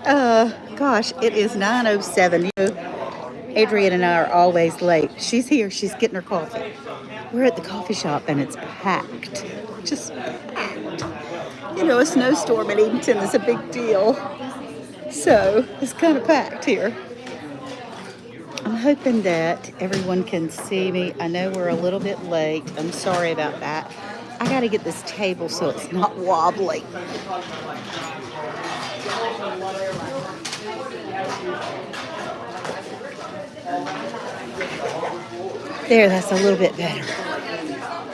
Gosh, it is 9:07. Adrian and I are always late. She's here. She's getting her coffee. We're at the coffee shop and it's packed. Just packed. A snowstorm in Edenton is a big deal. So it's kind of packed here. I'm hoping that everyone can see me. I know we're a little bit late. I'm sorry about that. I got to get this table so it's not wobbly. There, that's a little bit better.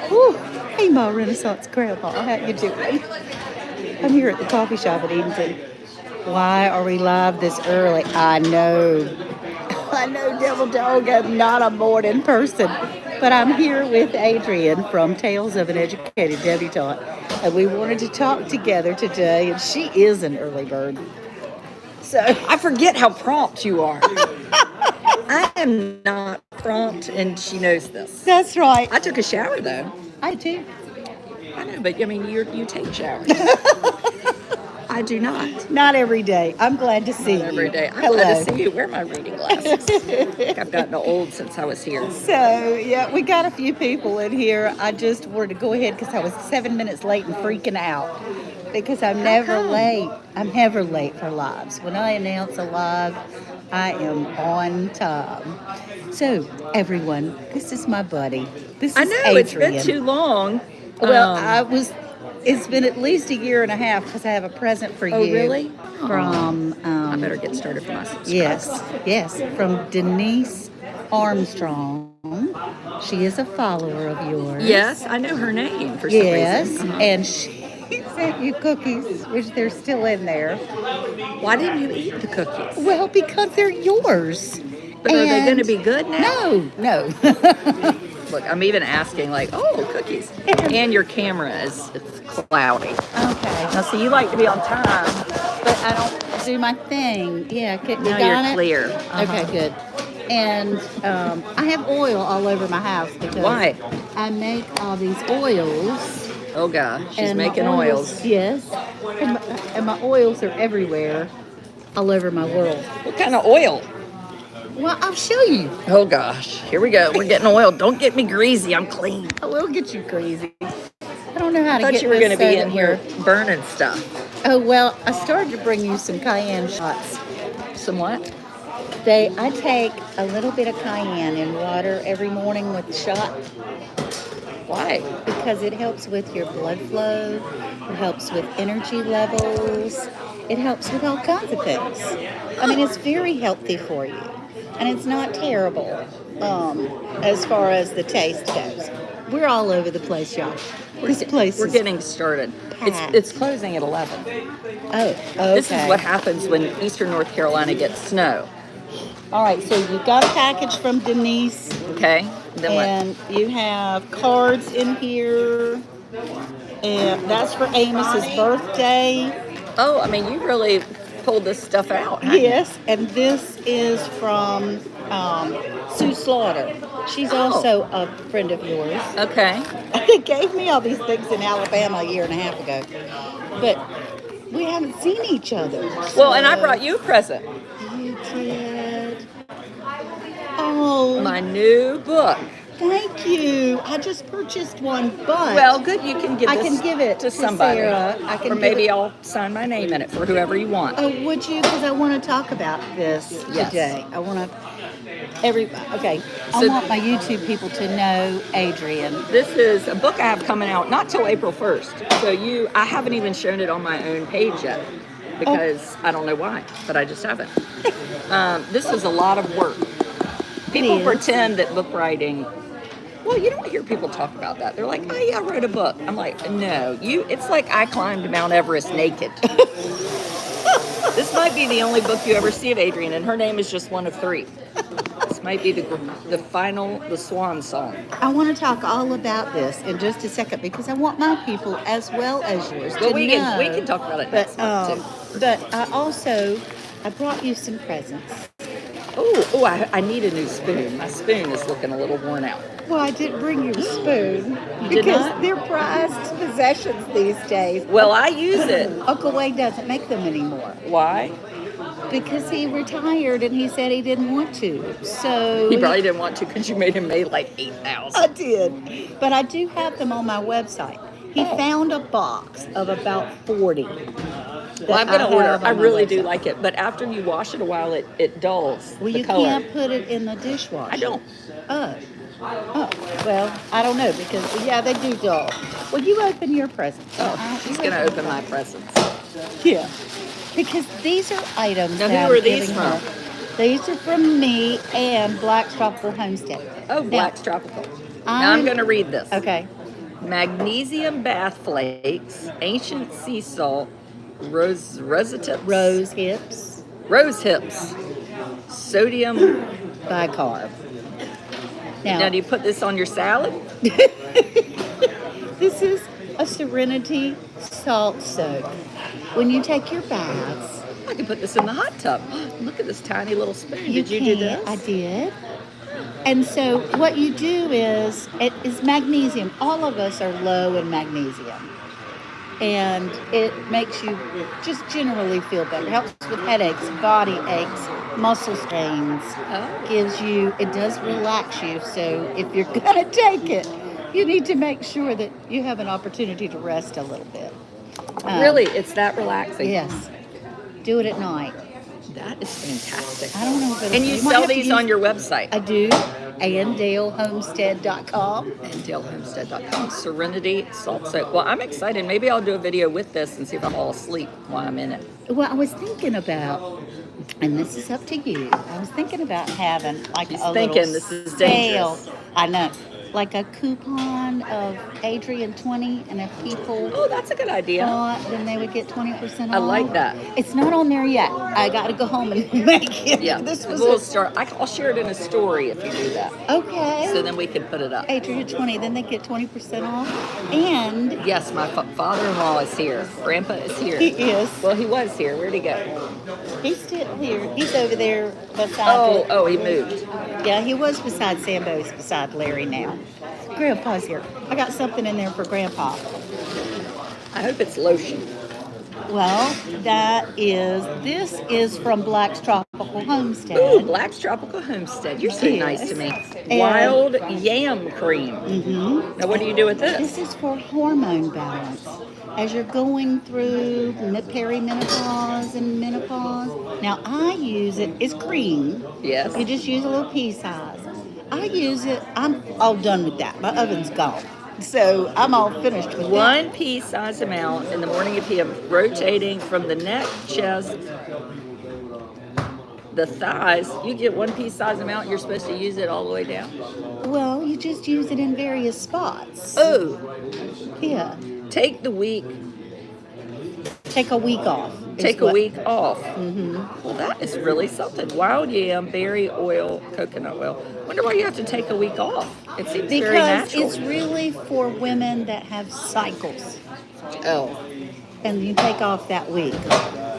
Whew. Hey, Ma Renaissance Grandpa, how you doing? I'm here at the coffee shop at Edenton. Why are we live this early? I know, Devil Dog, I'm not a morning person. But I'm here with Adrian from Tales of an Educated Debutante. And we wanted to talk together today, and she is an early bird. So I forget how prompt you are. I am not prompt, and she knows this. That's right. I took a shower, though. I do. I know, but I mean, you take showers. I do not. Not every day. I'm glad to see you. Every day. I'm Hello. glad to see you. Where are my reading glasses? I've gotten old since I was here. So, yeah, we got a few people in here. I just wanted to go ahead because I was 7 minutes late and freaking out. Because I'm never late. I'm never late for lives. When I announce a live, I am on time. So, everyone, this is my buddy. This is Adrian. It's been too long. Well, it's been at least a year and a half because I have a present for you. Oh, really? From I better get started for my subscribers. Yes, from Denise Armstrong. She is a follower of yours. Yes, I know her name for some reason. Yes, and she sent you cookies, which they're still in there. Why didn't you eat the cookies? Well, because they're yours. But are they going to be good now? No. Look, I'm even asking, cookies. And your camera it's cloudy. Okay. Now, see, you like to be on time. But I don't do my thing. Yeah, now you're clear. Okay, good. And I have oil all over my house because Why? I make all these oils. Oh, God. She's And making my oils. Yes. And my oils are everywhere, all over my world. What kind of oil? Well, I'll show you. Oh, gosh. Here we go. We're getting oil. Don't get me greasy. I'm clean. I will get you crazy. I don't know how to I get thought you were going going to be in here burning stuff. Oh, well, I started to bring you some cayenne shots. Some what? I take a little bit of cayenne in water every morning with the shot. Why? Because it helps with your blood flow. It helps with energy levels. It helps with all kinds of things. I mean, it's very healthy for you. And it's not terrible as far as the taste goes. We're all over the place, y'all. This place We're is getting started. packed. It's closing at 11. Oh, okay. This is what happens when eastern North Carolina gets snow. All right, so you got a package from Denise. Okay. Then And you have cards in here. And that's for Amos's birthday. what? Oh, I mean, you really pulled this stuff out. Haven't you? Yes, and this is from Sue Slaughter. She's also a friend of yours. Okay. They gave me all these things in Alabama a year and a half ago. But we haven't seen each other. Well, and I brought you a present. You did. Oh, My new book. thank you. I just purchased one, but Well, good. You can give I this can give it to somebody. Sarah. I can or give maybe it- I'll sign my name in it for whoever you want. Oh, would you? Because I want to talk about this Yes. today. I want to. Okay. I So- want my YouTube people to know Adrian. This is a book I have coming out not till April 1st. So I haven't even shown it on my own page yet because I don't know why, but I just haven't. This is a lot of work. People is. pretend that book writing, well, you don't hear people talk about that. They're like, oh yeah, I wrote a book. I'm like, no, it's like I climbed Mount Everest naked. This might be the only book you ever see of Adrian, and her name is just one of 3. This might be the swan song. I want to talk all about this in just a second because I want my people as well as yours Well, to we know. can talk about it But next month too. but I brought you some presents. Oh, I need a new spoon. My spoon is looking a little worn out. Well, I didn't bring you a spoon did because not? they're prized possessions these days. Well, I use it. Uncle Wade doesn't make them anymore. Why? because he retired and he said he didn't want to. So He probably didn't want to because you made him pay like I 8,000. did, but I do have them on my website. He found a box of about 40. Well, I'm gonna order. I really do like it, but after you wash it a while, it dulls Well, the you color. can't put it in the dishwasher. I don't. Oh. Oh. Well, I don't know because yeah, they do dull. Well, you open your present. Oh, she's gonna open my presents. Yeah. Because these are items. Now, that who are I'm these giving from? her. These are from me and Black's Tropical Homestead. Oh, Now, Black's Tropical. Now I'm gonna read this. Okay. Magnesium bath flakes, ancient sea salt, rose tips, Rose hips, sodium. bicarb. Now, do you put this on your salad? This is a Serenity salt soak. When you take your baths, I can put this in the hot tub. Look at this tiny little spoon. you Did you can. do this? I did. And so what you do is, it is magnesium. All of us are low in magnesium. And it makes you just generally feel better. Helps with headaches, body aches, muscle strains. Oh. It does relax you. So if you're going to take it, you need to make sure that you have an opportunity to rest a little bit. Really? It's that relaxing? Yes. Do it at night. That is fantastic. I don't know if it'll... And you might sell have to these use- on your website? I do. AnDaleHomestead.com. And DaleHomestead.com. Serenity salt soap. Well, I'm excited. Maybe I'll do a video with this and see if I fall asleep while I'm in it. Well, I was thinking about, and this is up to you, I was thinking about having like She's a thinking little this is sale. dangerous. I know. Like a coupon of Adrian 20, and if people Oh, that's a good idea. bought, then they would get 20% off. I like that. It's not on there yet. I got to go home and make it. Yeah. This was We'll start. I'll share it in a story if you do that. okay. So then we can put it up. Adrian 20, then they get 20% off. And Yes, my father-in-law is here. Grandpa is here. he is. Well, he was here. Where'd he go? He's still here. He's over there beside He moved. Yeah, he was beside Sambo. He's beside Larry now. Grandpa's here. I got something in there for Grandpa. I hope it's lotion. Well, this is from Black's Tropical Homestead. Ooh, Black's Tropical Homestead. You're so nice to me. And- Wild yam cream. Mm-hmm. Now, what do you do with this? This is for hormone balance. As you're going through perimenopause and menopause. Now, I use it. It's cream. Yes. You just use a little pea size. I use it. I'm all done with that. My oven's gone. So I'm all finished with One pea size amount in the morning and PM, rotating from the neck, chest, the thighs. You get one pea size amount, you're supposed to use it all the way down. that. Well, you just use it in various spots. Oh, Yeah. take the week. Take a week off. Take a week off. Mm-hmm. Well, that is really something. Wild yam, berry oil, coconut oil. Wonder why you have to take a week off. It seems very Because natural. it's really for women that have cycles. Oh, And you take off that week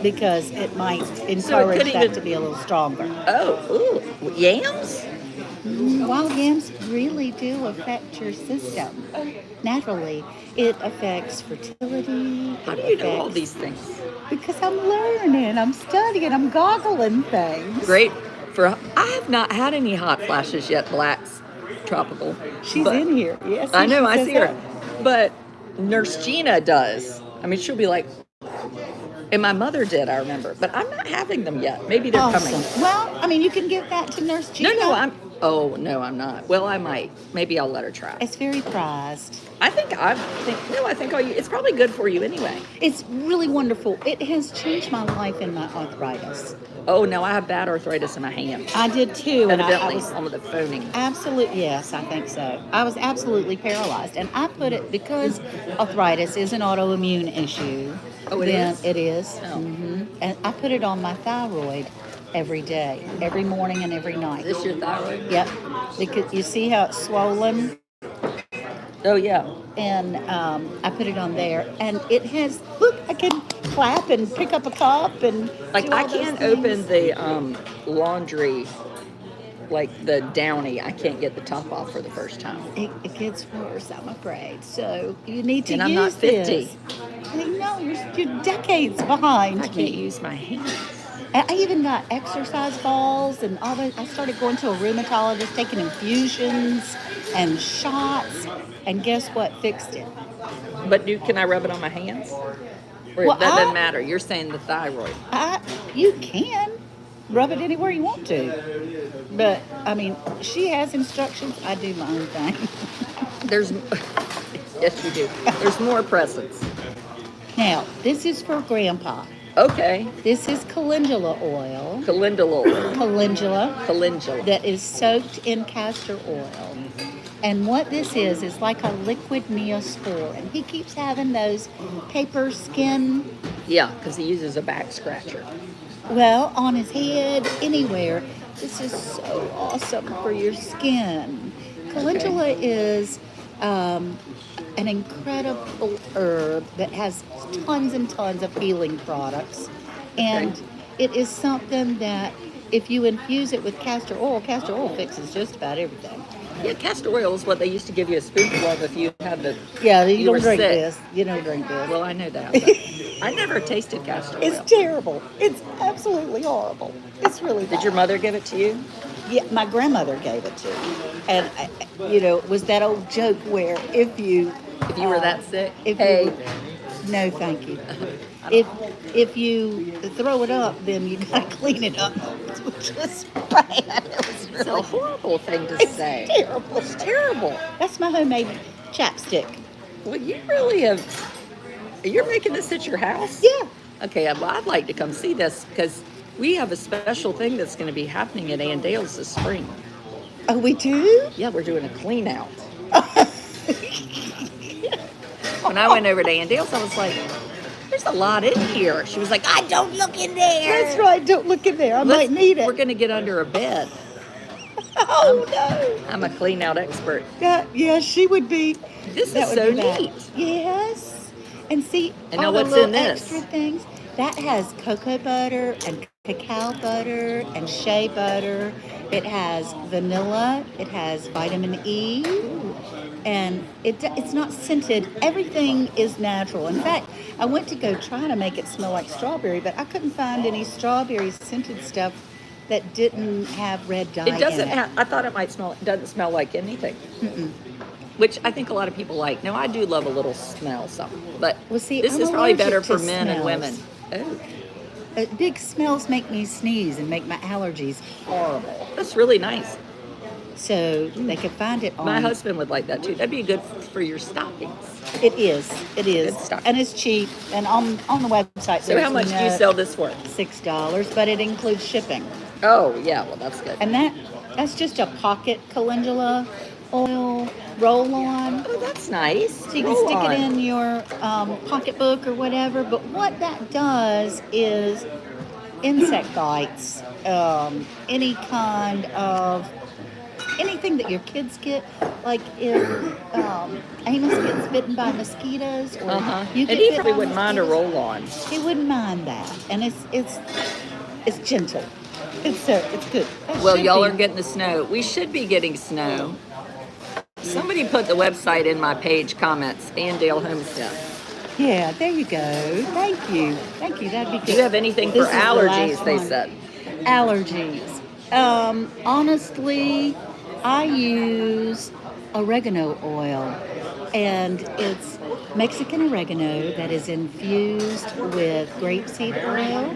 because it might encourage could that even- to be a little stronger. ooh, yams? Wild yams really do affect your system. Naturally, it affects fertility. How do you know all these things? Because I'm learning, I'm studying, I'm goggling things. Great. I have not had any hot flashes yet. Black's Tropical. She's But- in here. Yes. I know. she I says see her. that. But Nurse Gina does. I mean, she'll be like, and my mother did. I remember, but I'm not having them yet. Maybe they're Awesome. coming. Well, I mean, you can give that to Nurse Gina. No, I'm. Oh no, I'm not. Well, I might. Maybe I'll let her try. It's very prized. I think it's probably good for you anyway. It's really wonderful. It has changed my life in my arthritis. Oh no, I have bad arthritis in my hands. I did too, and I Evidently, was some of the phoning. absolutely, yes, I think so. I was absolutely paralyzed, and I put it because arthritis is an autoimmune issue. Oh, it then is? It is. Oh. Hmm. And I put it on my thyroid every day, every morning and every night. Is this your thyroid? Yep, because you see how it's swollen, Oh yeah. and I put it on there, and it has. Look, I can clap and pick up a cup and Like do all I those can't things. open the laundry, like the Downy. I can't get the top off for the first time. It gets worse, I'm afraid. So you need to And use I'm not 50. this. I know you're decades behind I can't me. use my hands. And I even got exercise balls and all that. I started going to a rheumatologist, taking infusions and shots. And guess what fixed it? But can I rub it on my hands? Or Well, that doesn't matter. You're saying the thyroid. You can rub it anywhere you want to. But, I mean, she has instructions. I do my own thing. There's, yes, you do. There's more presents. Now, this is for Grandpa. Okay. This is calendula oil. Calendula. Calendula. That is soaked in castor oil. And what this is like a liquid Neosporin. He keeps having those paper skin. Yeah, because he uses a back scratcher. Well, on his head, anywhere. This is so awesome for your skin. Calendula is an incredible herb that has tons and tons of healing products. And it is something that if you infuse it with castor oil fixes just about everything. Yeah, castor oil is what they used to give you a spoonful of if you had the. Yeah, you don't drink sick. this. You don't drink this. Well, I know that. I never tasted castor oil. It's terrible. It's absolutely horrible. It's really bad. Did your mother give it to you? Yeah, my grandmother gave it to me. And, it was that old joke where if you were that sick? No, thank you. If you throw it up, then you gotta clean it up, which is bad. It's a horrible thing to say. It's terrible. It's terrible. That's my homemade chapstick. Well, you really have. You're making this at your house? Yeah. Okay, well, I'd like to come see this because we have a special thing that's going to be happening at Ann Dale's this spring. Oh, we do? Yeah, we're doing a clean out. When I went over to Ann Dale's, I was like, there's a lot in here. She was like, I don't look in there. That's right. Don't look in there. I might need it. We're going to get under a bed. Oh, no. I'm a clean out expert. Yeah, she would be. This is so neat. Yes. And see, and now all the what's little in this? extra things. That has cocoa butter and cacao butter and shea butter. It has vanilla. It has vitamin E. And it's not scented. Everything is natural. In fact, I went to go try to make it smell like strawberry, but I couldn't find any strawberry scented stuff that didn't have red dye It doesn't in it. I thought it might smell. It doesn't smell like anything. Mm-mm. Which I think a lot of people like. Now, I do love a little smell, but Well, see, this I'm is probably allergic better to for men and smells. women. Oh, Big smells make me sneeze and make my allergies horrible. that's really nice. So they could find it on. My husband would like that too. That'd be good for your stockings. It is. Good stuff. And it's cheap. And on the website, So how much do you sell this for? $6, but it includes shipping. Oh, yeah. Well, that's good. And that's just a pocket calendula oil roll-on. Oh, that's nice. So you can stick it in your pocketbook or whatever. But what that does is insect bites, any kind of anything that your kids get, like if Amos gets bitten by mosquitoes, or you get and he bitten probably by wouldn't mind a mosquitoes, roll-on. He wouldn't mind that, and it's gentle. It's good. Well, y'all are getting the snow. We should be getting snow. Somebody put the website in my page comments, Andale Homestead. Yeah, there you go. Thank you. That'd be good. Do you have anything for This is the allergies? last They one. said. Allergies. Honestly, I use oregano oil, and it's Mexican oregano that is infused with grapeseed oil.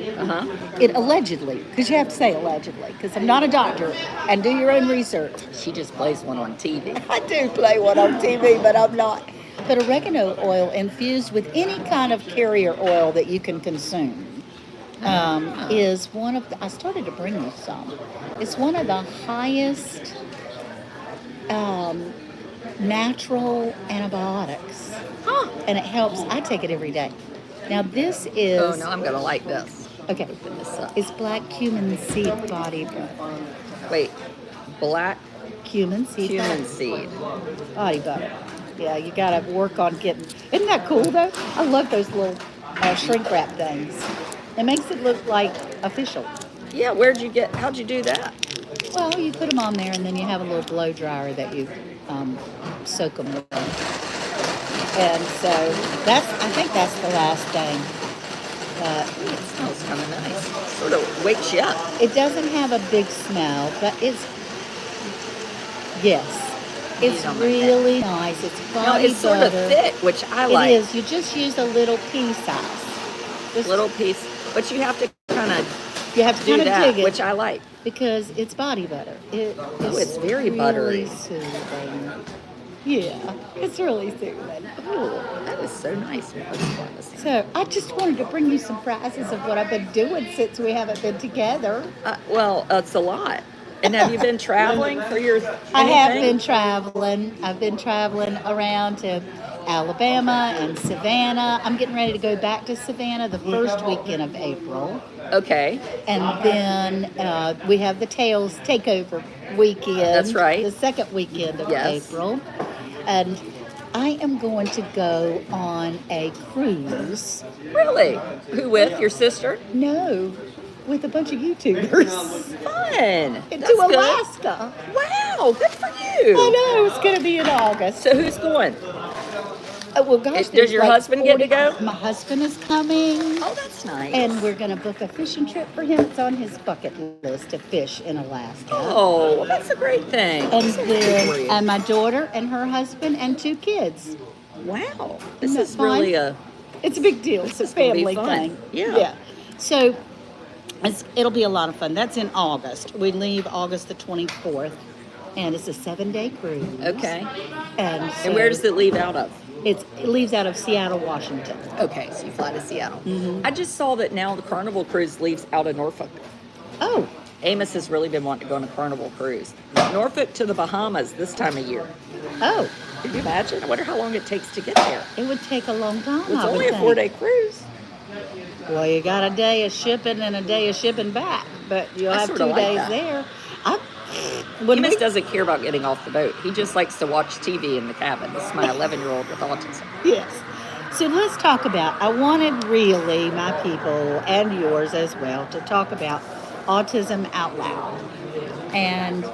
It allegedly, because you have to say allegedly, because I'm not a doctor, and do your own research. She just plays one on TV. I do play one on TV, but I'm not. But oregano oil infused with any kind of carrier oil that you can consume is one of the, I started to bring you some. It's one of the highest natural antibiotics. And it helps. I take it every day. Now this is... Oh, no, I'm going to like this. Okay. Open this up. It's black cumin seed body butter. Wait, black Cumin seed cumin butter. seed. Body butter. Yeah, you got to work on getting... Isn't that cool, though? I love those little shrink wrap things. It makes it look like official. Yeah, how'd you do that? Well, you put them on there, and then you have a little blow dryer that you soak them with. And so I think that's the last thing. It smells kind of nice. sort of wakes you up. It doesn't have a big smell, but it's it's on my really nice. It's No, body it's sort of butter. thick, which I It like. is. You just use a little pea size. Just, Little piece, but you have to kind of you have to do kind of that, dig it which I like. because it's body butter. It's very really buttery. soothing. Yeah, it's really soothing. Ooh, that is so nice. So I just wanted to bring you some prizes of what I've been doing since we haven't been together. Well, it's a lot. And have you been traveling for your anything? I have been traveling. I've been traveling around to Alabama and Savannah. I'm getting ready to go back to Savannah the first weekend of April. Okay. And then we have the Tails Takeover weekend. That's right. The second weekend of Yes. April. And I am going to go on a cruise. Really? Who with? Your sister? No, with a bunch of YouTubers. Fun. To That's good. Alaska. Wow, good for you. I know, it's going to be in August. So who's going? Well, gosh, Does there's your like husband get to 40 go? My husband is coming. Oh, that's nice. And we're going to book a fishing trip for him. It's on his bucket list to fish in Alaska. Oh, well, that's a great thing. And So happy for then, you. and my daughter and her husband and 2 kids. Wow, this Isn't that is really fun? a It's a big deal. This It's a is gonna be family fun. thing. Yeah. So it'll be a lot of fun. That's in August. We leave August the 24th, and it's a 7-day cruise. okay. And, so And where does it leave out of? it leaves out of Seattle, Washington. Okay, so you fly to Seattle. Mm-hmm. I just saw that now the Carnival cruise leaves out of Norfolk. Oh, Amos has really been wanting to go on a Carnival cruise. Norfolk to the Bahamas this time of year. oh, Can you imagine? I wonder how long it takes to get there. it would take a long time. It's I would only a think. 4-day cruise. Well, you got a day of shipping and a day of shipping back, but you'll I have sorta 2 like days that. there. When Amos we, doesn't care about getting off the boat. He just likes to watch TV in the cabin. This is my 11-year-old with autism. yes. So let's talk about. I wanted really my people and yours as well to talk about autism out loud, and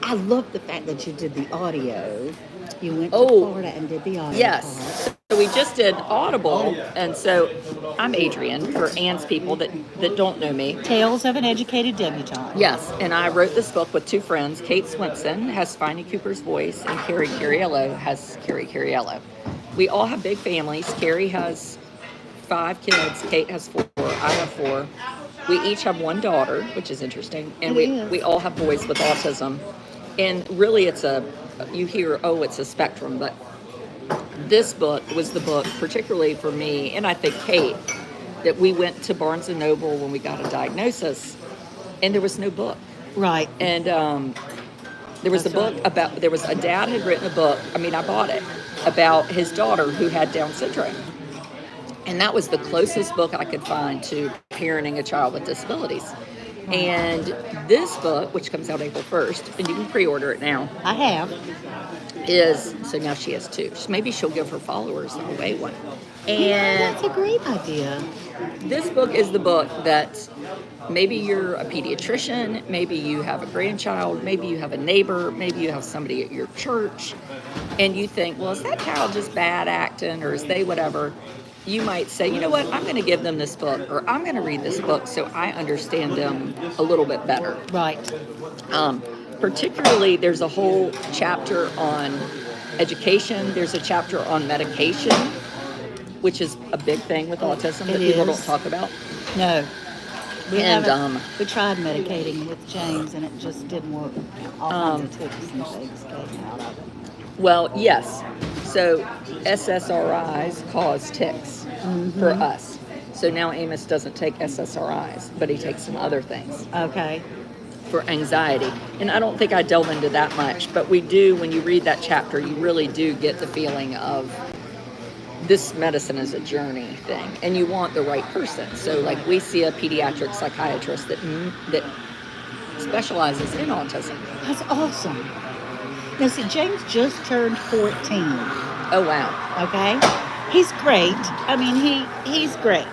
I love the fact that you did the audio. You went to Florida and did the audio. Yes. part. So we just did Audible, and so I'm Adrian for Ann's people that don't know me. Tales of an Educated Debutante. Yes, and I wrote this book with 2 friends. Kate Swinson has Finey Cooper's voice, and Carrie Cariello has Carrie Cariello. We all have big families. Carrie has 5 kids. Kate has 4. I have 4. We each have 1 daughter, which is interesting, and we all have boys with autism. And really, you hear, oh, it's a spectrum, but this book was the book, particularly for me, and I think Kate, that we went to Barnes & Noble when we got a diagnosis, and there was no book. Right. And there was That's a book right. a dad had written a book, I bought it, about his daughter who had Down syndrome. And that was the closest book I could find to parenting a child with disabilities. And this book, which comes out April 1st, and you can pre-order it now, I have. so now she has 2. Maybe she'll give her followers away one. Yeah, And that's a great idea. this book is the book that maybe you're a pediatrician, maybe you have a grandchild, maybe you have a neighbor, maybe you have somebody at your church, and you think, well, is that child just bad acting, or is they whatever? You might say, you know what, I'm going to give them this book, or I'm going to read this book so I understand them a little bit better. Right. Particularly, there's a whole chapter on education. There's a chapter on medication, which is a big thing with autism that people don't talk about. No. We And, haven't. We tried medicating with James, and it just didn't work. All kinds of tics and things came out of it. Well, yes. So SSRIs cause tics for us. So now Amos doesn't take SSRIs, but he takes some other things Okay. for anxiety. And I don't think I delve into that much, but we do, when you read that chapter, you really do get the feeling of this medicine is a journey thing, and you want the right person. So like we see a pediatric psychiatrist that specializes in autism. That's awesome. Now, see, James just turned 14. Oh, wow. Okay? He's great. I mean, he's great.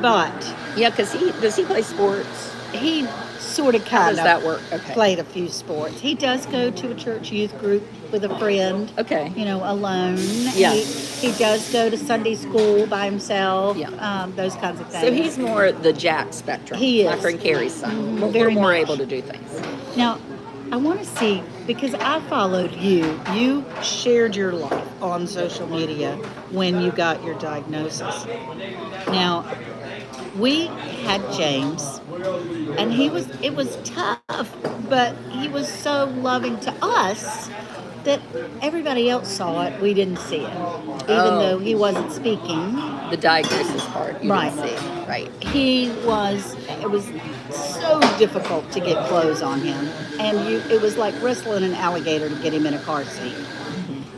But Yeah, because does he play sports? he sort of How kind does of that work? Okay. played a few sports. He does go to a church youth group with a friend. Okay. Alone. Yeah. He does go to Sunday school by himself. Yeah. Those kinds of things. So he's more the Jack spectrum. He is. My friend Carrie's son. We're very more much. able to do things. Now, I want to see, because I followed you. You shared your life on social media when you got your diagnosis. Now, we had James, and it was tough, but he was so loving to us that everybody else saw it. We didn't see it, even though he wasn't speaking. The diagnosis part, you Right. didn't see. Right. It was so difficult to get clothes on him, and it was like wrestling an alligator to get him in a car seat.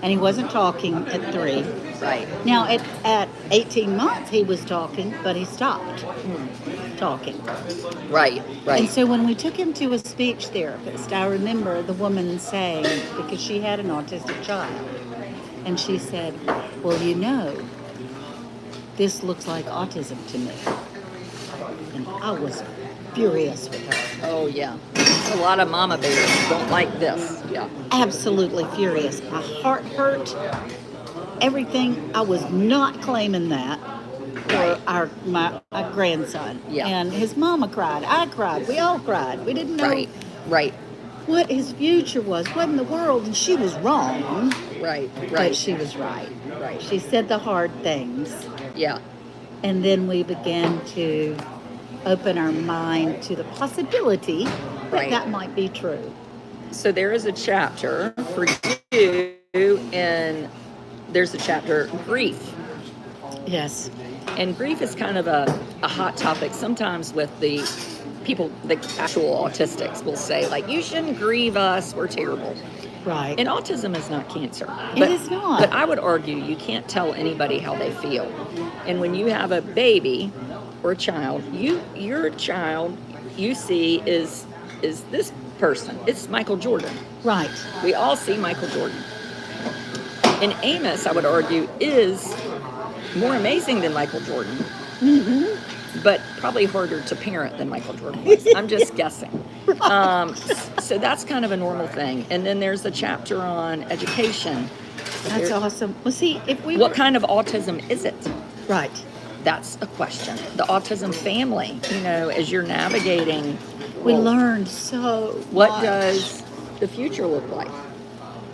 And he wasn't talking at 3. Right. Now, at 18 months, he was talking, but he stopped talking. Right. Right. And so when we took him to a speech therapist, I remember the woman saying, because she had an autistic child, and she said, well, this looks like autism to me. And I was furious with her. Oh, yeah. A lot of mama bears don't like this. Yeah. Absolutely furious. My heart hurt. Everything. I was not claiming that for my grandson. Yeah. And his mama cried. I cried. We all cried. We didn't know Right. what his future was, what in the world. And she was wrong. Right. But she was right. Right. She said the hard things. Yeah. And then we began to open our mind to the possibility that that might be true. So there is a chapter for you, and there's a chapter, grief. Yes. And grief is kind of a hot topic sometimes with the people, the actual autistics will say, like, you shouldn't grieve us, we're terrible. Right. And autism is not cancer. It is not. But I would argue you can't tell anybody how they feel. And when you have a baby or a child, your child you see is this person. It's Michael Jordan. Right. We all see Michael Jordan. And Amos, I would argue, is more amazing than Michael Jordan. But probably harder to parent than Michael Jordan was. I'm just guessing. So that's kind of a normal thing. And then there's a chapter on education. That's awesome. Well, see, What kind of autism is it? Right. That's a question. The autism family, as you're navigating. We learned so What much. does the future look like?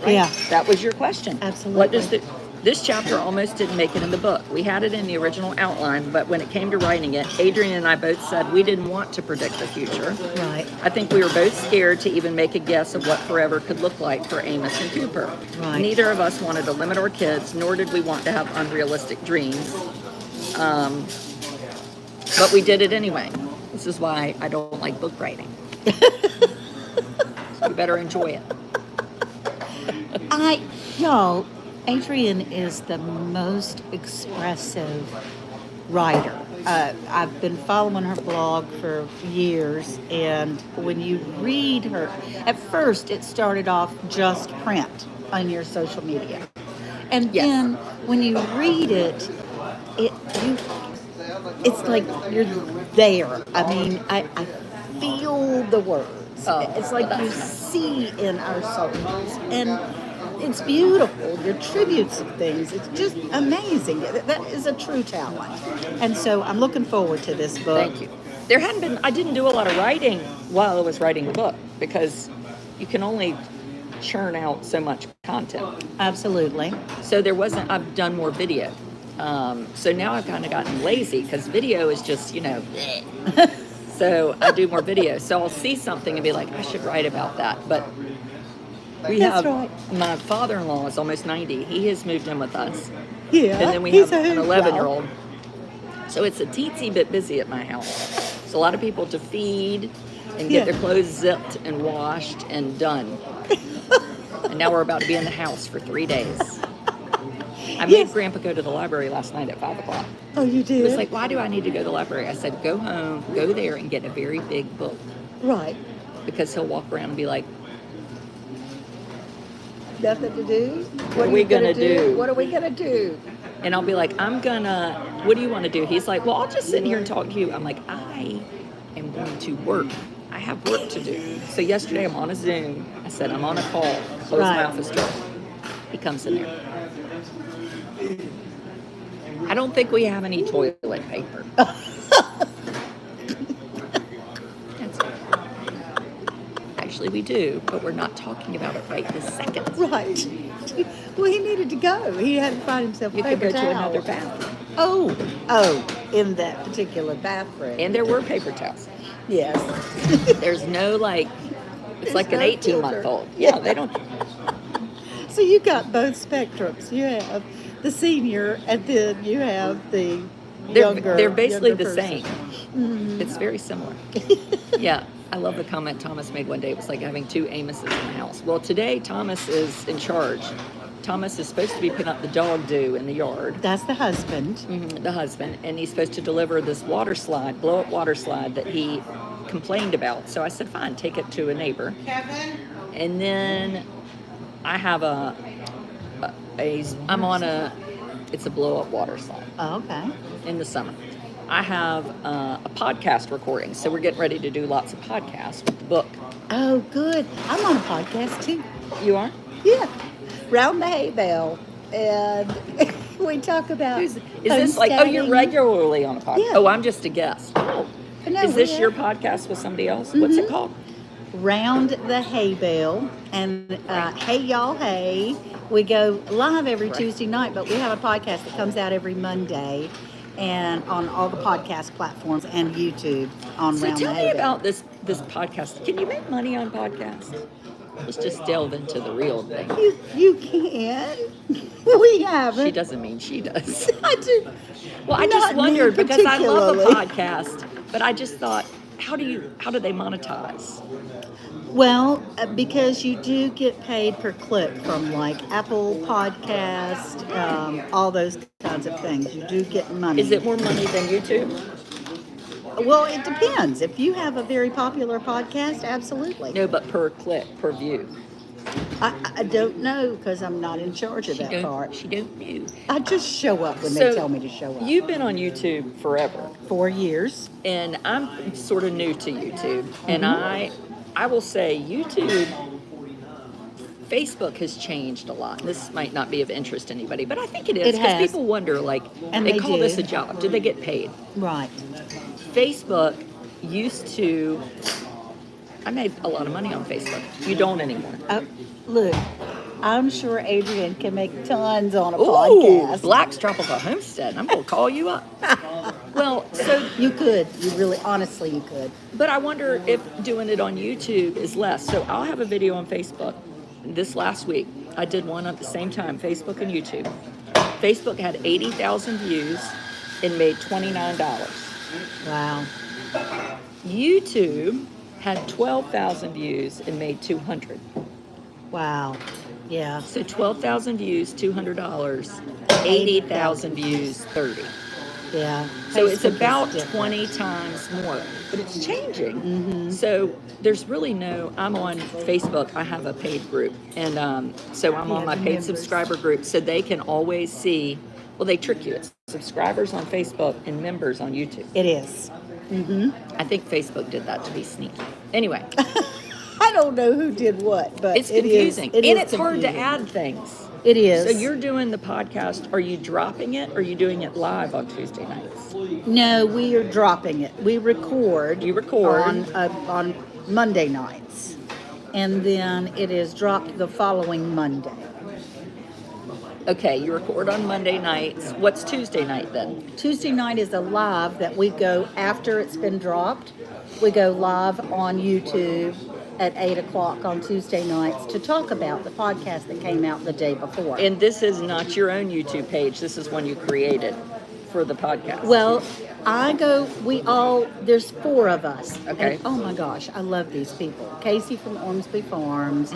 Right? Yeah. That was your question. Absolutely. What does this chapter almost didn't make it in the book. We had it in the original outline, but when it came to writing it, Adrian and I both said we didn't want to predict the future. Right. I think we were both scared to even make a guess of what forever could look like for Amos and Cooper. Right. Neither of us wanted to limit our kids, nor did we want to have unrealistic dreams. But we did it anyway. This is why I don't like book writing. So you better enjoy it. Adrian is the most expressive writer. I've been following her blog for years, and when you read her, at first it started off just print on your social media. And Yes. then when you read it, it's like you're there. I mean, I feel the words. Oh, It's like you see in our souls. And it's beautiful. Your tributes of things. It's just amazing. That is a true talent. And so I'm looking forward to this book. Thank you. I didn't do a lot of writing while I was writing the book because you can only churn out so much content. Absolutely. So I've done more video. So now I've kind of gotten lazy because video is just, bleh. So I do more video. So I'll see something and be like, I should write about that. But my father-in-law is almost 90. He has moved in with us. Yeah. And then we have an 11-year-old. So it's a teensy bit busy at my house. It's a lot of people to feed and get their clothes zipped and washed and done. And now we're about to be in the house for 3 days. I made Grandpa go to the library last night at 5 o'clock. Oh, you did? He was like, why do I need to go to the library? I said, go home, go there and get a very big book. Right. Because he'll walk around and be like, Nothing to do? What are we gonna do? What are we going to do? and I'll be like, what do you want to do? He's like, well, I'll just sit here and talk to you. I'm like, I am going to work. I have work to do. So yesterday I'm on a Zoom. I said, I'm on a call. Close my office door. He comes in there. I don't think we have any toilet paper. Actually, we do, but we're not talking about it right this second. Right. Well, he needed to go. He had to find himself a You could paper go towel. to another bathroom. Oh, in that particular bathroom. And there were paper towels. Yes. There's no like, it's There's like an no 18-month-old. filter. Yeah, they don't. So you got both spectrums. You have the senior, and then you have the younger. They're basically younger the person. same. Mhm. It's very similar. Yeah, I love the comment Thomas made one day. It was like having two Amoses in the house. Well, today Thomas is in charge. Thomas is supposed to be putting up the dog do in the yard. That's the husband. The husband, and he's supposed to deliver this water slide, blow-up water slide that he complained about. So I said, fine, take it to a neighbor. Kevin. And then I have it's a blow-up water slide Oh, okay. in the summer. I have a podcast recording, so we're getting ready to do lots of podcasts with the book. Oh, good. I'm on a podcast too. You are? Yeah. Round the hay bale. And we talk about. Is this like, oh, you're homesteading. regularly on a podcast? Yeah. Oh, I'm just a guest. Oh. No, Is this we your have- podcast with somebody else? What's it Mhm. called? Round the hay bale, and hey y'all hey, we go live every Tuesday night, but we have a podcast that comes out every Monday and on all the podcast platforms and YouTube on So Round tell the me Hay Bale. about this podcast. Can you make money on podcasts? Let's just delve into the real thing. You can. We haven't. She doesn't mean she does. I do. Well, I Not just me wondered because I love a particularly. podcast, but I just thought, how do they monetize? Well, because you do get paid per click from like Apple Podcast, all those kinds of things. You do get money. Is it more money than YouTube? Well, it depends. If you have a very popular podcast, absolutely. No, but per click, per view. I don't know because I'm not in charge of that part. She don't know. I just show up when So, they tell me to show up. You've been on YouTube forever, 4 years. and I'm sort of new to YouTube, and Mm-hmm. I will say YouTube, Facebook has changed a lot. This might not be of interest to anybody, but I think it is It because has. people wonder, like, And they they call do. this a job. Do they get paid? Right. Facebook used to, I made a lot of money on Facebook. You don't anymore. Look, I'm sure Adrian can make tons on a Ooh, podcast. Black's Tropical Homestead. I'm going to call you up. Well, so, You could. You really, honestly, you could. but I wonder if doing it on YouTube is less. So I'll have a video on Facebook. This last week, I did one at the same time, Facebook and YouTube. Facebook had 80,000 views and made $29. Wow. YouTube had 12,000 views and made $200. Wow. Yeah. So 12,000 views, $200. 80,000 views, $30. Yeah. So it's Facebook is about different. 20 times more, but it's changing. So there's really I'm on Facebook, I have a paid group. And so I'm on Yeah, my the paid members. subscriber group so they can always see, well, they trick you. It's subscribers on Facebook and members on YouTube. It is. I think Facebook did that to be sneaky. Anyway, I don't know who did what, but it's confusing. It and is it's hard to confusing. add things. It is. So you're doing the podcast. Are you dropping it or are you doing it live on Tuesday nights? No, we are dropping it. We record. You record. on Monday nights, and then it is dropped the following Monday. Okay, you record on Monday nights. What's Tuesday night then? Tuesday night is a live that we go after it's been dropped. We go live on YouTube at 8 o'clock on Tuesday nights to talk about the podcast that came out the day before. And this is not your own YouTube page. This is one you created for the podcast. Well, there's 4 of us. Okay. And, oh my gosh, I love these people. Casey from Ormsby Farms,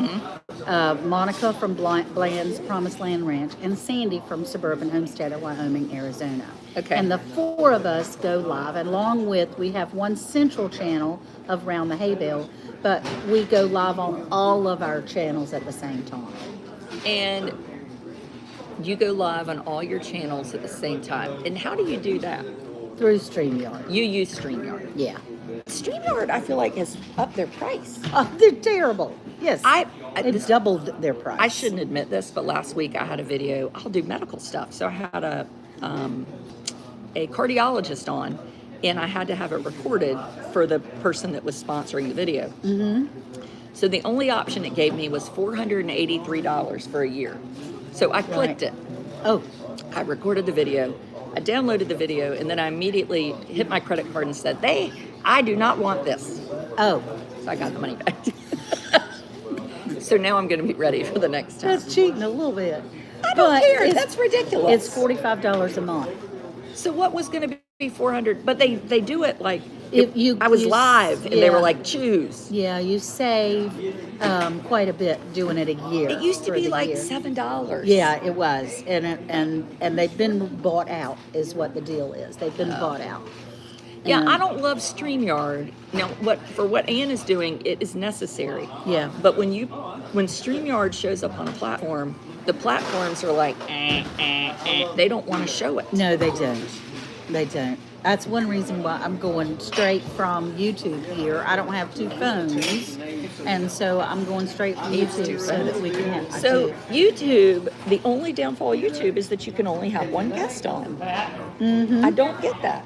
Monica from Bland's Promised Land Ranch, and Sandy from Suburban Homestead of Wyoming, Arizona. Okay. And the 4 of us go live, along with, we have one central channel of Round the Hay Bale, but we go live on all of our channels at the same time. And you go live on all your channels at the same time. And how do you do that? Through StreamYard. You use StreamYard. Yeah. StreamYard, I feel like, has upped their price. Oh, they're terrible. Yes. They've This, doubled their price. I shouldn't admit this, but last week I had a video. I'll do medical stuff, so I had a cardiologist on, and I had to have it recorded for the person that was sponsoring the video. Mm-hmm. So the only option it gave me was $483 for a year. So I clicked it. Oh, I recorded the video. I downloaded the video, and then I immediately hit my credit card and said, I do not want this. oh. So I got the money back. So now I'm going to be ready for the next time. That's cheating a little bit. I don't But care. it's- That's ridiculous. It's $45 a month. So what was going to be 400? But they do it like If you- I was you- live, and they were yeah. like, choose. Yeah, you save quite a bit doing it a year. It used to for be the like year. $7. Yeah, it was, and they've been bought out. Is what the deal is. They've been bought out. Yeah, And- I don't love StreamYard. Now, what Ann is doing, it is necessary. Yeah. But when StreamYard shows up on a platform, the platforms are like, they don't want to show it. No, they don't. They don't. That's one reason why I'm going straight from YouTube here. I don't have two phones, and so I'm going straight from YouTube so that we can have So two. YouTube, the only downfall of YouTube is that you can only have one guest on. Mm-hmm. I don't get that.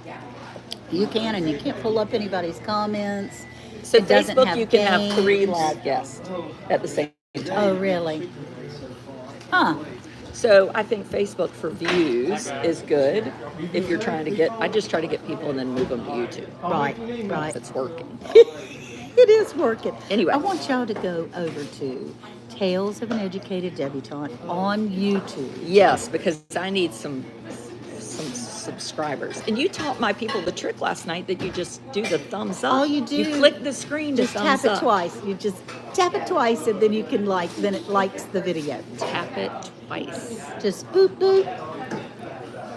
You can, and you can't pull up anybody's comments. So It doesn't Facebook, have you can have 3 games. live guests at the same time. Oh, really? Huh. So I think Facebook for views is good if you're trying to I just try to get people and then move them to YouTube. Right, right. If it's working. It is working. Anyway. I want y'all to go over to Tales of an Educated Debutante on YouTube. Yes, because I need some subscribers. And you taught my people the trick last night that you just do the thumbs up. All you do- You click the screen to Just thumbs tap it up. twice. You just tap it twice, and then you can then it likes the video. Tap it twice. Just boop, boop.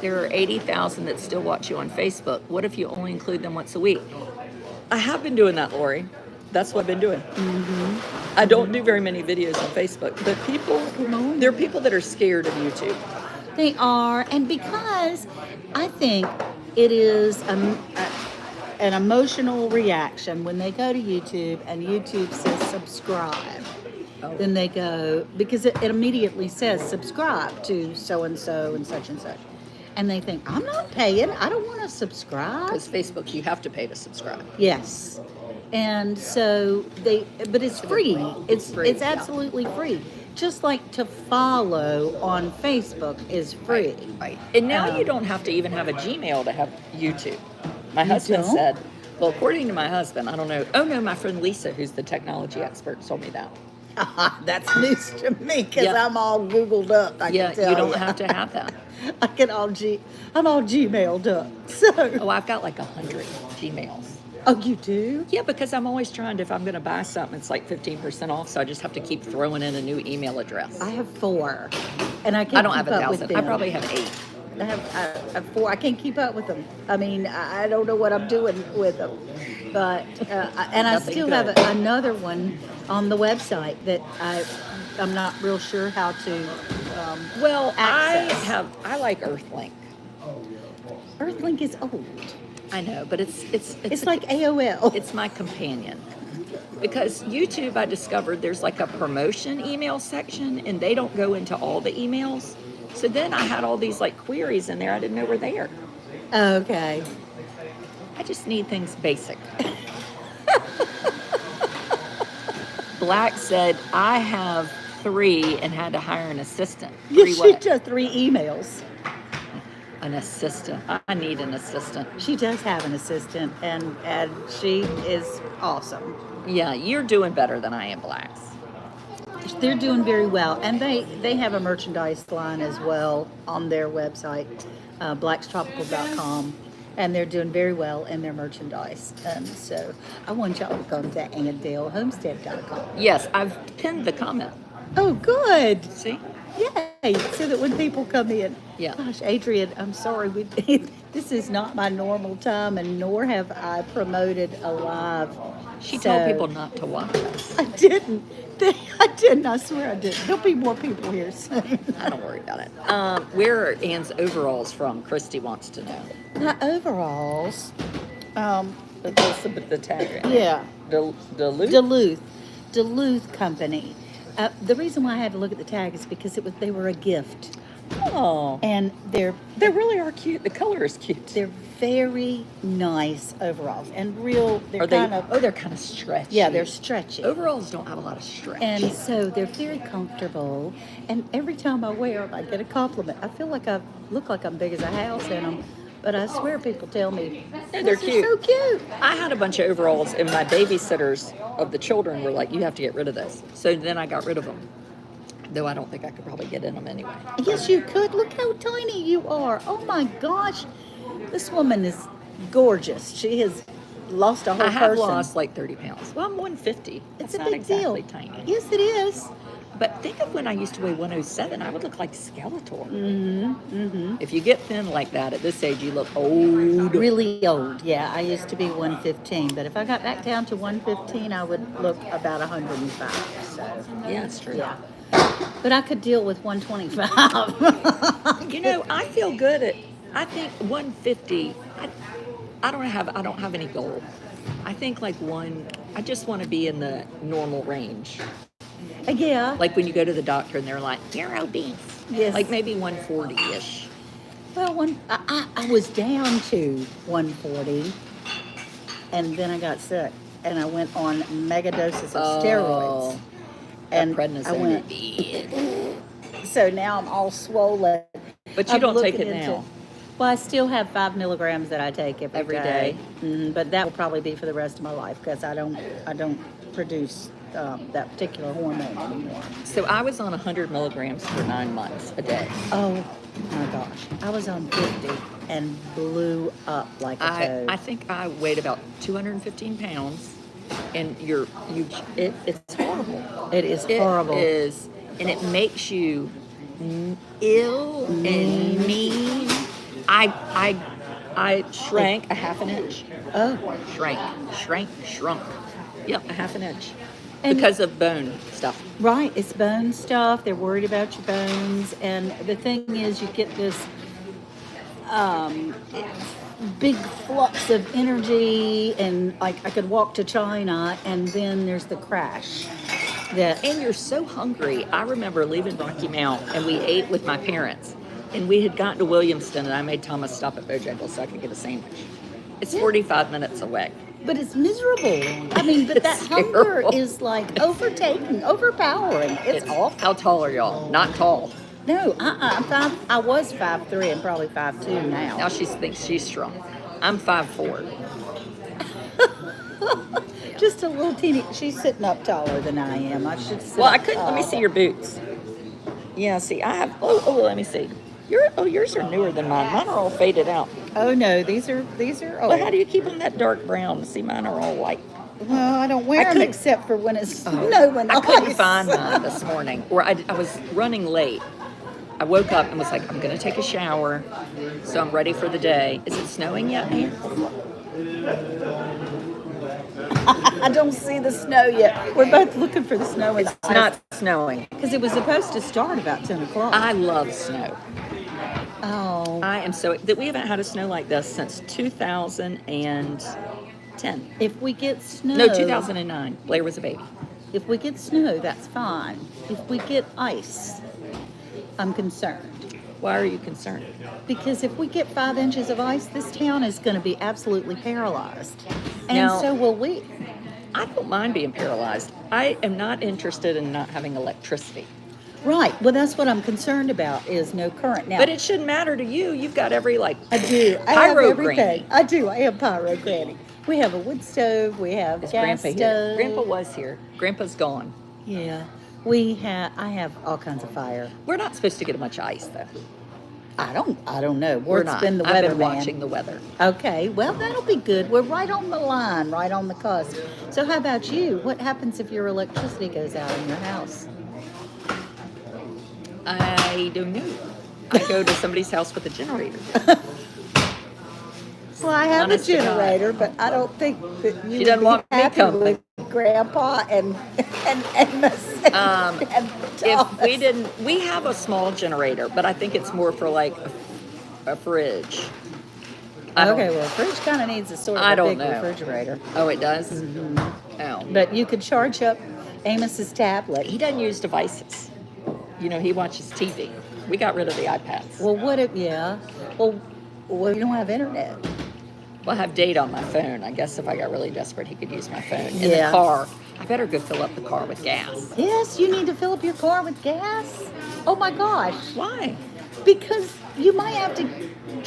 There are 80,000 that still watch you on Facebook. What if you only include them once a week? I have been doing that, Lori. That's what I've been doing. Mm-hmm. I don't do very many videos on Facebook, but there are people that are scared of YouTube. They are, and because I think it is an emotional reaction when they go to YouTube and YouTube says subscribe. Oh. Then they go, because it immediately says subscribe to so-and-so and such and such. And they think, I'm not paying, I don't want to subscribe. Because Facebook, you have to pay to subscribe. Yes. And so but it's free. It's free, it's yeah. absolutely free. Just like to follow on Facebook is free. Right. And now you don't have to even have a Gmail to have YouTube. My You husband don't? said, well, according to my husband, I don't know. Oh, no, my friend Lisa, who's the technology expert, told me that. That's news to me because Yeah. I'm all Googled up. I Yeah, can tell you don't have to have that. I'm all Gmailed up. So. Oh, I've got like 100 Gmails. Oh, you do? Yeah, because I'm always trying to, if I'm going to buy something, it's like 15% off, so I just have to keep throwing in a new email address. I have 4, and I can't I don't keep have up with 1,000. them. I probably have 8. I have 4. I can't keep up with them. I mean, I don't know what I'm doing with them. But and I Nothing still good. have another one on the website that I'm not real sure how to. Well, access. I like Earthlink. Earthlink is old. I know, but It's like AOL. It's my companion. Because YouTube, I discovered there's like a promotion email section, and they don't go into all the emails. So then I had all these like queries in there I didn't know were there. Okay. I just need things basic. Black said, I have 3 and had to hire an assistant. 3 Yes, she what? does 3 emails. An assistant. I need an assistant. She does have an assistant, and she is awesome. Yeah, you're doing better than I am, Blacks. They're doing very well, and they have a merchandise line as well on their website, blackstropical.com, and they're doing very well in their merchandise. So I want y'all to come to AndaleHomestead.com. Yes, I've pinned the comment. Oh, good. See? Yay. So that when people come in, Yeah. gosh, Adrian, I'm sorry, this is not my normal time, and nor have I promoted a live. She So- told people not to watch us. I didn't. I didn't. I swear I didn't. There'll be more people here soon. I don't worry about it. Where are Ann's overalls from? Christy wants to know. My overalls, the tag. Yeah. Duluth? Duluth company. The reason why I had to look at the tag is because they were a gift. Oh. And they really are cute. The color is cute. They're very nice overalls and they're they're kind of stretchy. Yeah, they're stretchy. Overalls don't have a lot of stretch. And so they're very comfortable. And every time I wear them, I get a compliment. I feel like I look like I'm big as a house in them. But I swear people tell me, they're cute. So cute. I had a bunch of overalls, and my babysitters of the children were like, you have to get rid of this. So then I got rid of them. Though I don't think I could probably get in them anyway. Yes, you could. Look how tiny you are. Oh my gosh. This woman is gorgeous. She has lost a whole person. I have lost like 30 pounds. Well, I'm 150. It's a not big exactly deal. Tiny. Yes, it is. But think of when I used to weigh 107, I would look like Skeletor. Mm-hmm. Mm-hmm. If you get thin like that at this age, you look old. Really old. Yeah, I used to be 115. But if I got back down to 115, I would look about 105. So yeah, that's true. Yeah. But I could deal with 125. You know, I feel good I think 150. I don't have any goal. I think like I just want to be in the normal range. Yeah. Like when you go to the doctor and they're like, you're obese. Yes. Like maybe 140-ish. Well, I was down to 140, and then I got sick, and I went on mega doses of steroids. And I went. So now I'm all swollen. But you don't take it now. Well, I still have 5 milligrams that I take every day. Mm-hmm. But that will probably be for the rest of my life because I don't produce that particular hormone anymore. So I was on 100 milligrams for 9 months a day. Oh my gosh, I was on 50 and blew up like a toad. I think I weighed about 215 pounds. And it's horrible. It is horrible. It is, and it makes you ill and mean. I shrank a half an inch. Oh, Shrunk. Yep, a half an inch. And because of bone stuff. Right, it's bone stuff. They're worried about your bones, and the thing is, you get this big flux of energy, and like I could walk to China, and then there's the crash. And you're so hungry. I remember leaving Rocky Mount, and we ate with my parents, and we had gotten to Williamston, and I made Thomas stop at Bojangles so I could get a sandwich. It's 45 minutes away. But it's miserable. I mean, but that hunger is like overpowering. It's awful. How tall are y'all? Not tall. No, I was 5'3" and probably 5'2" now. Now she thinks she's strong. I'm 5'4". Just a little teeny. She's sitting up taller than I am. I should sit. Well, I couldn't. Let me see your boots. Yeah, see, I have. Oh, let me see. Yours are newer than mine. Mine are all faded out. Oh no, these are old. Well, how do you keep them that dark brown? See, mine are all white. Well, I don't wear them except for when it's snowing. I couldn't find mine this morning, or I was running late. I woke up and was like, I'm going to take a shower, so I'm ready for the day. Is it snowing yet, man? I don't see the snow yet. We're both looking for the snow. It's not snowing. Because it was supposed to start about 10 o'clock. I love snow. Oh. I am so... We haven't had a snow like this since 2010. If we get snow... No, 2009. Blair was a baby. If we get snow, that's fine. If we get ice, I'm concerned. Why are you concerned? Because if we get 5 inches of ice, this town is going to be absolutely paralyzed. And so will we. I don't mind being paralyzed. I am not interested in not having electricity. Right. Well, that's what I'm concerned about is no current now. But it shouldn't matter to you. You've got every, I do. I have everything. I do. I have pyro granny. We have a wood stove. We have gas Grandpa stove. Here? Grandpa was here. Grandpa's gone. Yeah. I have all kinds of fire. We're not supposed to get much ice, though. I don't know. We're not. Been the I've weather been man. watching the weather. Okay, well, that'll be good. We're right on the line, right on the cusp. So how about you? What happens if your electricity goes out in your house? I don't know. I go to somebody's house with a generator. Well, I have a generator, but I don't think that you She doesn't would want be me happy company. with Grandpa and If we didn't, we have a small generator, but I think it's more for like a fridge. Okay, well, fridge kind of needs a sort of I a don't big know. refrigerator. Oh, it does? Oh. But you could charge up Amos's tablet. He doesn't use devices. You know, he watches TV. We got rid of the iPads. Well, what if, yeah. Well, you don't have internet. Well, I have data on my phone. I guess if I got really desperate, he could use my phone. In Yeah. the car, I better go fill up the car with gas. Yes, you need to fill up your car with gas. Oh my gosh. Why? Because you might have to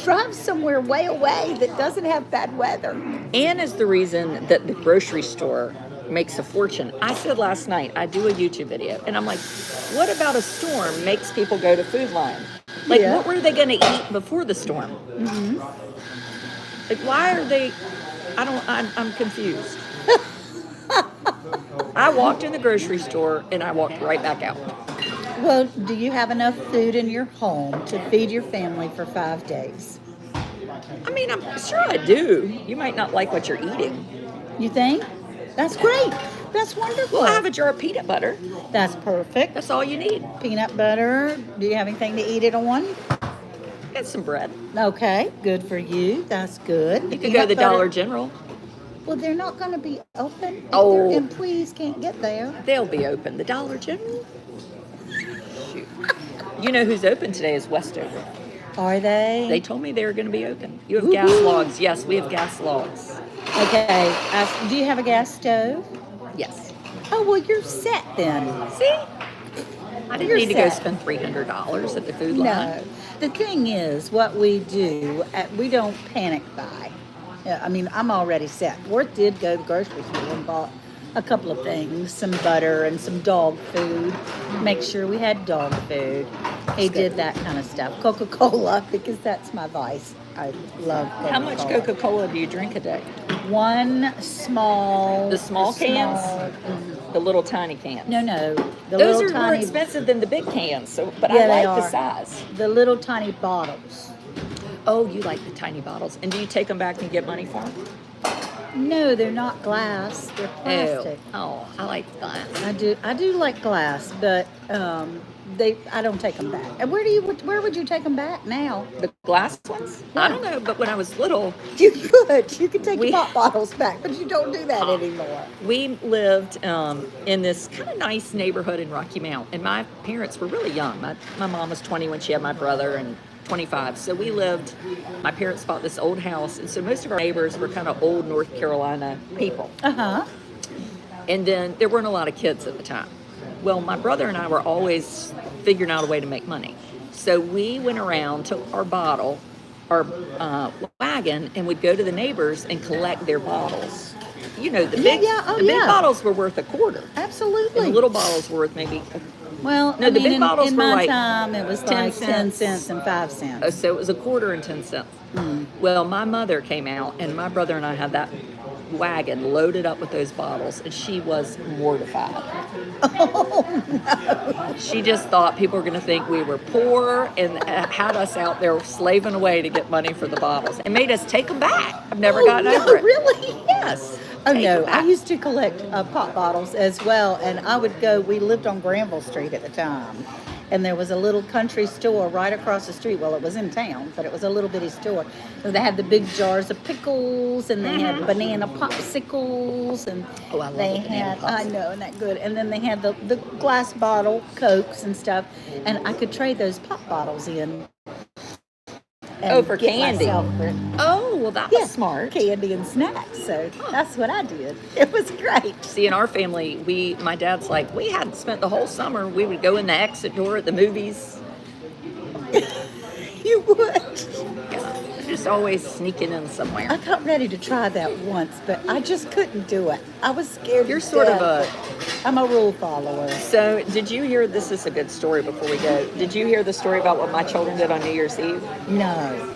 drive somewhere way away that doesn't have bad weather. And is the reason that the grocery store makes a fortune. I said last night, I do a YouTube video, and I'm like, what about a storm makes people go to Food Line? Like, Yeah. what were they going to eat before the storm? Mm-hmm. Like, why are they? I'm confused. I walked in the grocery store and I walked right back out. Well, do you have enough food in your home to feed your family for 5 days? I mean, I'm sure I do. You might not like what you're eating. You think? That's great. That's wonderful. Well, I have a jar of peanut butter. That's perfect. That's all you need. Peanut butter. Do you have anything to eat it on? Get some bread. Okay, good for you. That's good. You could go to the Dollar General. Well, they're not going to be open if Oh. their employees can't get there. They'll be open. The Dollar General? Shoot. You know who's open today is Westover. Are they? They told me they were going to be open. You have gas logs. Yes, we have gas logs. Okay. Do you have a gas stove? Yes. Oh, well, you're set then. See? I didn't You're need to go set. spend $300 at the food line. No. The thing is, what we do, we don't panic buy. Yeah, I mean, I'm already set. Worth did go to the grocery store and bought a couple of things, some butter and some dog food. Make sure we had dog food. He did that kind of stuff. Coca-Cola, because that's my vice. I love Coca-Cola. How much Coca-Cola do you drink a day? One small. The small cans? Mhm. The little tiny cans. No, the Those little are more tiny, expensive than the big cans, so but Yeah, I they like the are. size. the little tiny bottles. Oh, you like the tiny bottles. And do you take them back and get money for them? No, they're not glass. They're plastic. Oh, I like glass. I do like glass, but I don't take them back. And where would you take them back now? The glass ones? Yeah. I don't know, but when I was little, You could take We- pop bottles back, but you don't do that anymore. we lived in this kind of nice neighborhood in Rocky Mount, and my parents were really young. My mom was 20 when she had my brother, and 25. So my parents bought this old house, and so most of our neighbors were kind of old North Carolina people. Uh-huh. And then there weren't a lot of kids at the time. Well, my brother and I were always figuring out a way to make money. So we went around, took our wagon, and would go to the neighbors and collect their bottles. You know, the big bottles were worth a quarter. Absolutely. And the little bottles were worth maybe, Well, No, I the mean, big bottles in were my like time, it was 10 like 10 cents. cents and 5 cents. so it was a quarter and 10 cents. Well, my mother came out, and my brother and I had that wagon loaded up with those bottles, and she was mortified. Oh, no. She just thought people were going to think we were poor and had us out there slaving away to get money for the bottles and made us take them back. I've never gotten over it. Really? Yes. Oh, Take no. 'em I back. used to collect pop bottles as well, and I would go, we lived on Granville Street at the time, and there was a little country store right across the street. Well, it was in town, but it was a little bitty store. So they had the big jars of pickles, and they had banana popsicles, and Oh, I love they the banana had, I popsicle. know, isn't that good? And then they had the glass bottle Cokes and stuff, and I could trade those pop bottles in. Oh, for get candy. myself Oh, well, that was smart. candy and snacks. So that's what I did. It was great. See, in our family, my dad's like, we hadn't spent the whole summer. We would go in the exit door at the movies. You would. Yeah, just always sneaking in somewhere. I got ready to try that once, but I just couldn't do it. I was scared. You're to sort of death. I'm a rule follower. So, did you hear, this is a good story before we go. Did you hear the story about what my children did on New Year's Eve? No.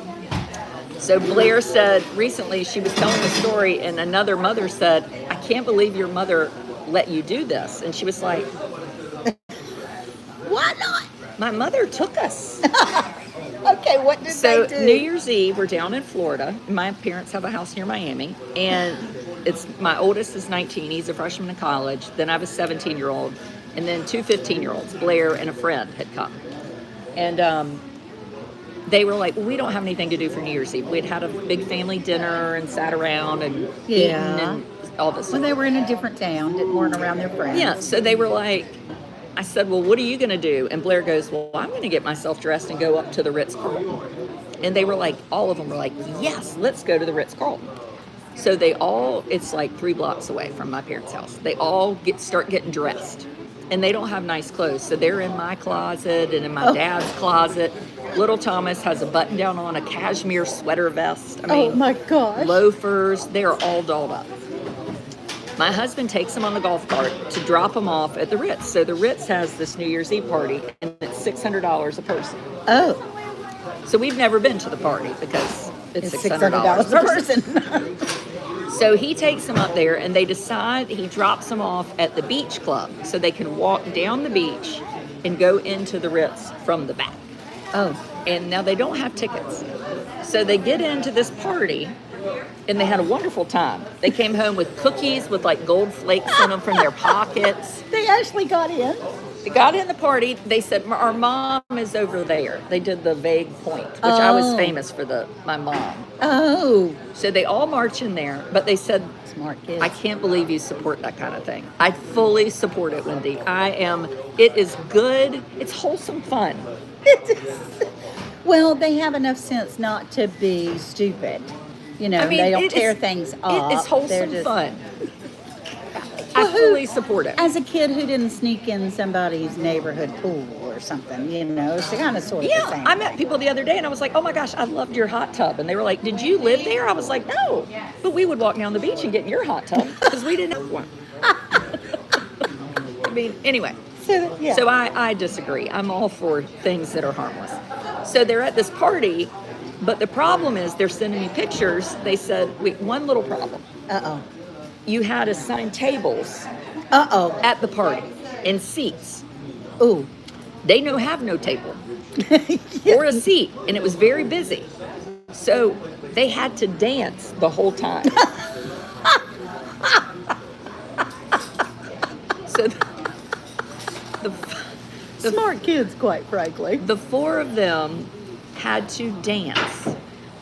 So Blair said recently, she was telling the story, and another mother said, I can't believe your mother let you do this. And she was like, Why not? my mother took us. Okay, what did So they do? New Year's Eve, we're down in Florida. My parents have a house near Miami, and it's my oldest is 19. He's a freshman in college. Then I have a 17-year-old, and then two 15-year-olds, Blair and a friend, had come. And they were like, well, we don't have anything to do for New Year's Eve. We'd had a big family dinner and sat around and eaten and all this. When they were in a different town, weren't around their friends. Yeah, so they were like, I said, well, what are you going to do? And Blair goes, well, I'm going to get myself dressed and go up to the Ritz-Carlton. And they were like, all of them were like, yes, let's go to the Ritz-Carlton. So they all, it's like 3 blocks away from my parents' house. They all start getting dressed. And they don't have nice clothes. So they're in my closet and in my dad's closet. Little Thomas has a button down on, a cashmere sweater vest. I mean, oh my gosh. Loafers. They're all dolled up. My husband takes them on the golf cart to drop them off at the Ritz. So the Ritz has this New Year's Eve party, and it's $600 a person. Oh. So we've never been to the party because it's $600 a person. So he takes them up there, and they decide he drops them off at the beach club so they can walk down the beach and go into the Ritz from the back. Oh. And now they don't have tickets. So they get into this party, and they had a wonderful time. They came home with cookies with like gold flakes in them from their pockets. They actually got in. They got in the party. They said, our mom is over there. They did the vague point, which I was famous for my mom. Oh. So they all march in there, but they said, smart kids. I can't believe you support that kind of thing. I fully support it, Wendy. It is good. It's wholesome fun. Well, they have enough sense not to be stupid. You know, I mean, they don't tear things up. It is wholesome just fun. I fully support it. As a kid who didn't sneak in somebody's neighborhood pool or something, you know, it's kind of sort of the same. I met people the other day and I was like, oh my gosh, I loved your hot tub. And they were like, did you live there? I was like, no. But we would walk down the beach and get in your hot tub because we didn't have one. I mean, anyway. So I disagree. I'm all for things that are harmless. So they're at this party, but the problem is they're sending me pictures. They said, wait, one little problem. Uh-oh. You had assigned tables at the party and seats. Ooh. They have no table or a seat, and it was very busy. So they had to dance the whole time. So the smart kids, quite frankly. The 4 of them had to dance.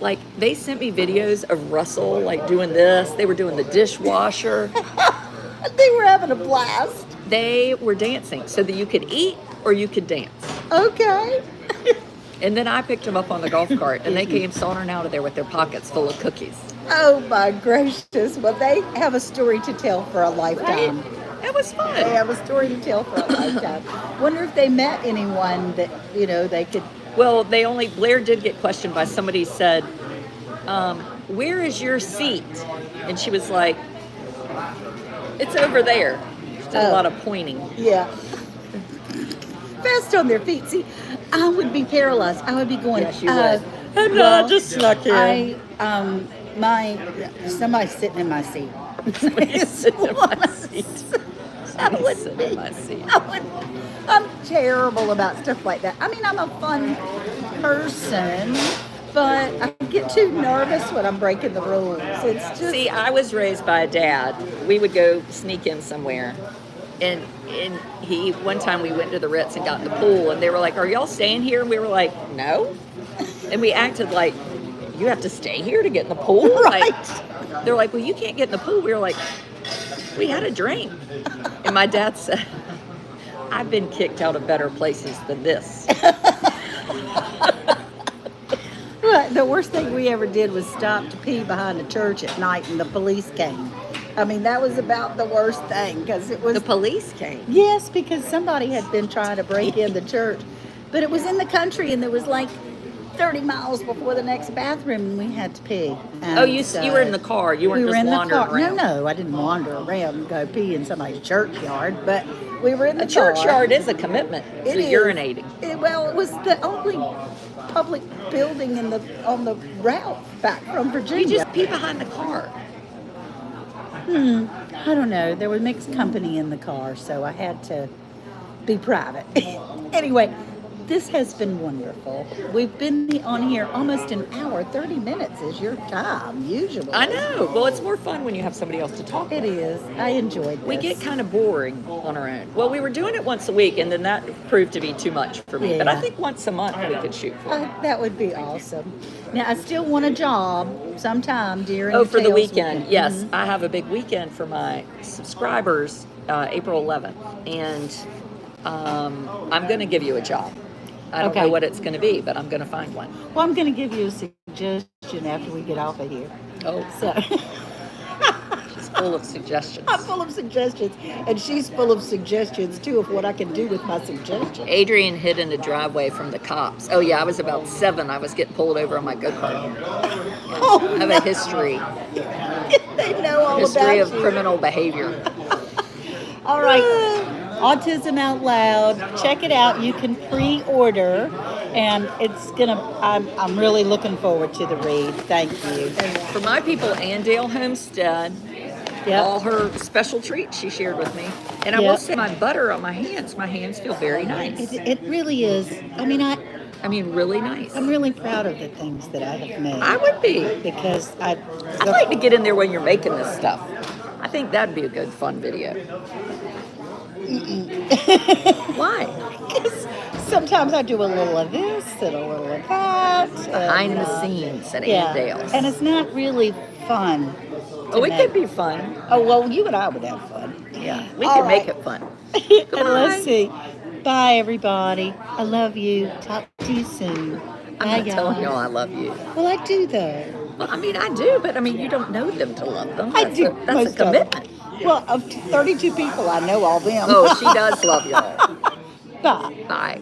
Like, they sent me videos of Russell, like, doing this. They were doing the dishwasher. They were having a blast. They were dancing so that you could eat or you could dance. Okay. And then I picked them up on the golf cart, and they came sauntering out of there with their pockets full of cookies. Oh, my gracious. Well, they have a story to tell for a lifetime. Right? It was fun. They have a story to tell for a lifetime. Wonder if they met anyone that, you know, they could... Well, Blair did get questioned by somebody said, where is your seat? And she was like, it's over there. She did a lot of pointing. Yeah. Fast on their feet. See, I would be paralyzed. I would be going, yes, you would. I just snuck in. Somebody's sitting in my seat. Somebody's sitting in my seat. I'm terrible about stuff like that. I mean, I'm a fun person, but I get too nervous when I'm breaking the rules. It's just... See, I was raised by a dad. We would go sneak in somewhere, and one time we went to the Ritz and got in the pool, and they were like, are y'all staying here? And we were like, no. And we acted like, you have to stay here to get in the pool? Right. Like, they're like, well, you can't get in the pool. We were like, we had a drink. And my dad said, I've been kicked out of better places than this. The worst thing we ever did was stop to pee behind a church at night, and the police came. I mean, that was about the worst thing, because it was... The police came? Yes, because somebody had been trying to break in the church. But it was in the country, and there was like 30 miles before the next bathroom, and we had to pee. And you were in the car. You weren't just wandering around. No, I didn't wander around and go pee in somebody's churchyard, but we were in the car. A churchyard is a commitment to urinating. It was the only public building on the route back from Virginia. You just pee behind the car. I don't know. There was mixed company in the car, so I had to be private. Anyway, this has been wonderful. We've been on here almost an hour. 30 minutes is your time, usually. I know. Well, it's more fun when you have somebody else to talk It with. is. I enjoyed this. We get kind of boring on our own. Well, we were doing it once a week, and then that proved to be too much for me. But I Yeah. think once a month we could shoot for. That would be awesome. Now, I still want a job sometime during Oh, for the Tails weekend. Yes, Mhm. I have a big weekend for my subscribers, April 11th, and I'm going to give you a job. I don't know Okay. what it's going to be, but I'm going to find one. Well, I'm going to give you a suggestion after we get off of here. Oh, So she's full of suggestions. I'm full of suggestions, and she's full of suggestions too of what I can do with my suggestions. Adrian hid in the driveway from the cops. Oh yeah, I was about 7. I was getting pulled over on my go-kart. Oh, I have a history they know all history about of you. criminal behavior. All right, Autism Out Loud. Check it out. You can pre-order, and it's gonna. I'm really looking forward to the read. Thank you. And for my people, Andale Homestead, Yep. all her special treats she shared with me. And I will Yep. say my butter on my hands feel very nice. It really is. I mean, I mean, really nice. I'm really proud of the things that I have made. I would be. Because I'd like to get in there when you're making this stuff. I think that'd be a good, fun video. Why? Because sometimes I do a little of this and a little of that. Behind and, the scenes at yeah. Andale's. And it's not really fun. Oh, to it make. could be fun. Oh, well, you and I would have fun. Yeah, we All can make right. it fun. And let's see. Bye, everybody. I love you. Talk to you soon. I'm Bye, not telling y'all. y'all I love you. Well, I do, though. Well, I mean, I do, but I mean, you don't know them to love them. I That's do. That's most a of them. commitment. Well, of 32 people, I know all them. Oh, she does love y'all. Bye. Bye.